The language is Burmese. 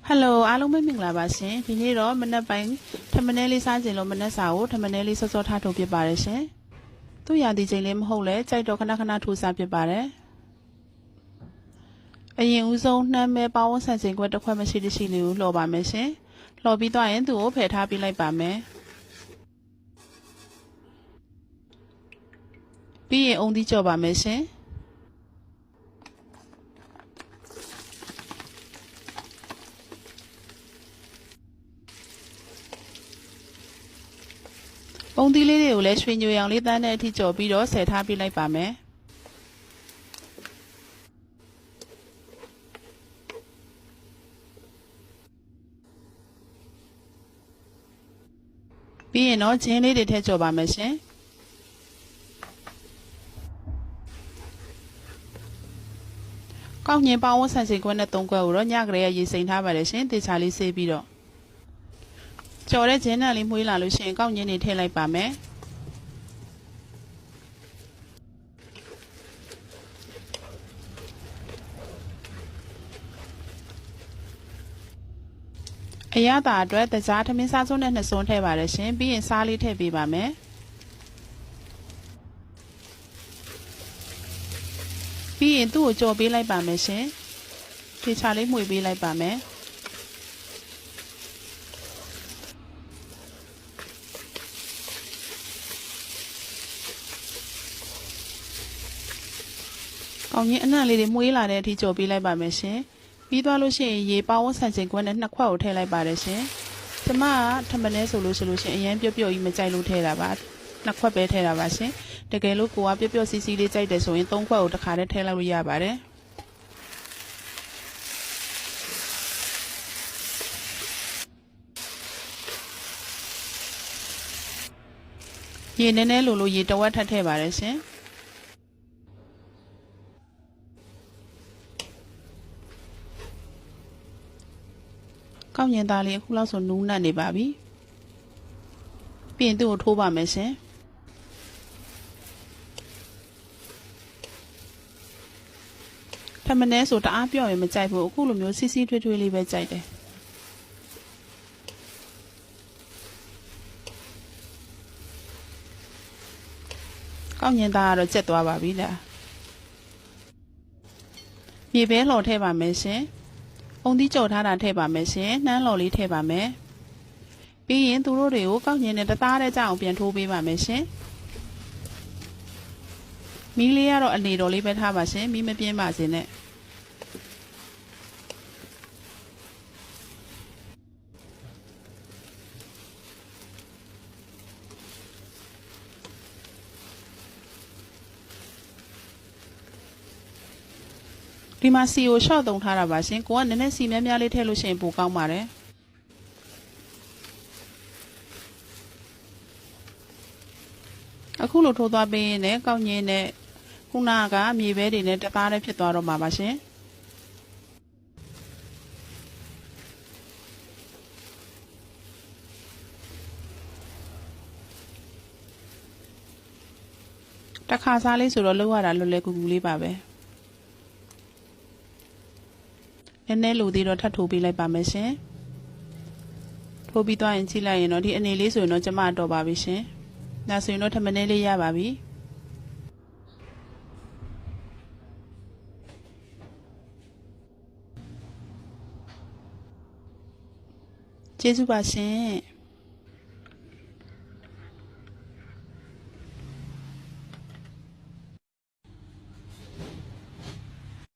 ဟယ်လိုအားလုံးပဲမင်္ဂလာပါရှင်ဒီနေ့တော့မနက်ပိုင်းထမင်းလေးစားခြင်းလို့မနက်စာကိုထမင်းလေးစောစောထားထုတ်ဖြစ်ပါတယ်ရှင်သူ့ရာသီချိန်လေးမဟုတ်လဲကြိုက်တော့ခဏခဏထိုးစားဖြစ်ပါတယ်အရင်ဦးဆုံးနှမ်းမဲပေါင်းဆန်စင်ခွက်တစ်ခွက်မရှိတရှိလေးကိုလှော်ပါမယ်ရှင်လှော်ပြီးသွားရင်သူ့ကိုဖယ်ထားပေးလိုက်ပါမယ်ပြီးရင်အုံသီးကြော်ပါမယ်ရှင်ပုံသီးလေးတွေကိုလည်းရွှေညိုရောင်လေးတန်းတဲ့အထိကြော်ပြီးတော့ဆယ်ထားပြလိုက်ပါမယ်ပြီးရင်တော့ဂျင်းလေးတွေထည့်ကြော်ပါမယ်ရှင်ကောက်ညင်ပေါင်းဝဆန်စင်ခွက်နဲ့3ခွက်ကိုတော့ညကလေးရေစိမ်ထားပါတယ်ရှင်တေချာလေးဆေးပြီးတော့ကြော်တဲ့ဂျင်းနဲ့လေးမွှေးလာလို့ရှိရင်ကောက်ညင်တွေထည့်လိုက်ပါမယ်အရသာအတွက်တကြားထမင်းစားစုံနဲ့2စွန်းထည့်ပါတယ်ရှင်ပြီးရင်စားလေးထည့်ပေးပါမယ်ပြီးရင်သူ့ကိုကြော်ပေးလိုက်ပါမယ်ရှင်တေချာလေးမှွေပေးလိုက်ပါမယ်ကောင်းကြီးအနံ့လေးတွေမှွေးလာတဲ့အထိကြော်ပေးလိုက်ပါမယ်ရှင်ပြီးသွားလို့ရှိရင်ရေပေါင်းဝဆန်ချိန်ခွက်နဲ့2ခွက်ကိုထည့်လိုက်ပါတယ်ရှင်ကျမကထမင်းဆိုလို့ရှိရင်အရင်ပျော့ပျော့ကြီးမကြိုက်လို့ထည့်တာပါ2ခွက်ပဲထည့်တာပါရှင်တကယ်လို့ကိုကပျော့ပျော့စီစီလေးကြိုက်တယ်ဆိုရင်3ခွက်ကိုတစ်ခါတည်းထည့်လိုက်လို့ရပါတယ်ရေနည်းနည်းလိုရေတဝက်ထပ်ထည့်ပါတယ်ရှင်ကောက်ညင်သားလေးအခုလောက်ဆိုနူးနတ်နေပါပြီပြီးရင်သူ့ကိုထိုးပါမယ်ရှင်ထမင်းဆိုတအားပြော့ရင်မကြိုက်ဘူးအခုလိုမျိုးစီစီထွေးထွေးလေးပဲကြိုက်တယ်ကောက်ညင်သားကတော့ကျက်သွားပါပြီလားမြေပဲလှော်ထည့်ပါမယ်ရှင်အုံသီးကြော်ထားတာထည့်ပါမယ်ရှင်နှမ်းလှော်လေးထည့်ပါမယ်ပြီးရင်သူတို့တွေကိုကောက်ညင်နဲ့တသားတဲ့ကြအောင်ပြန်ထိုးပေးပါမယ်ရှင်မီးလေးကတော့အနေတော်လေးပဲထားပါရှင်မီးမပြင်းပါစေနဲ့ဒီမှာစီကိုရှော့တုံထားတာပါရှင်ကိုကနည်းနည်းစီများများလေးထည့်လို့ရှိရင်ပိုကောင်းပါတယ်အခုလိုထိုးသွားပေးရင်လည်းကောက်ညင်းနဲ့ခုနကမြေပဲတွေနဲ့တသားတည်းဖြစ်သွားတော့မှာပါရှင်တခါစားလေးဆိုတော့လောက်ရတာလွယ်လွယ်ကူကူလေးပါပဲနည်းနည်းလိုသေးတော့ထပ်ထိုးပေးလိုက်ပါမယ်ရှင်ထိုးပြီးသွားရင်ကြည့်လိုက်ရင်တော့ဒီအနေလေးဆိုရင်တော့ကျမတော့ပါပြီရှင်ဒါဆိုရင်တော့ထမင်းလေးရပါပြီကျေးဇူးပါရှင်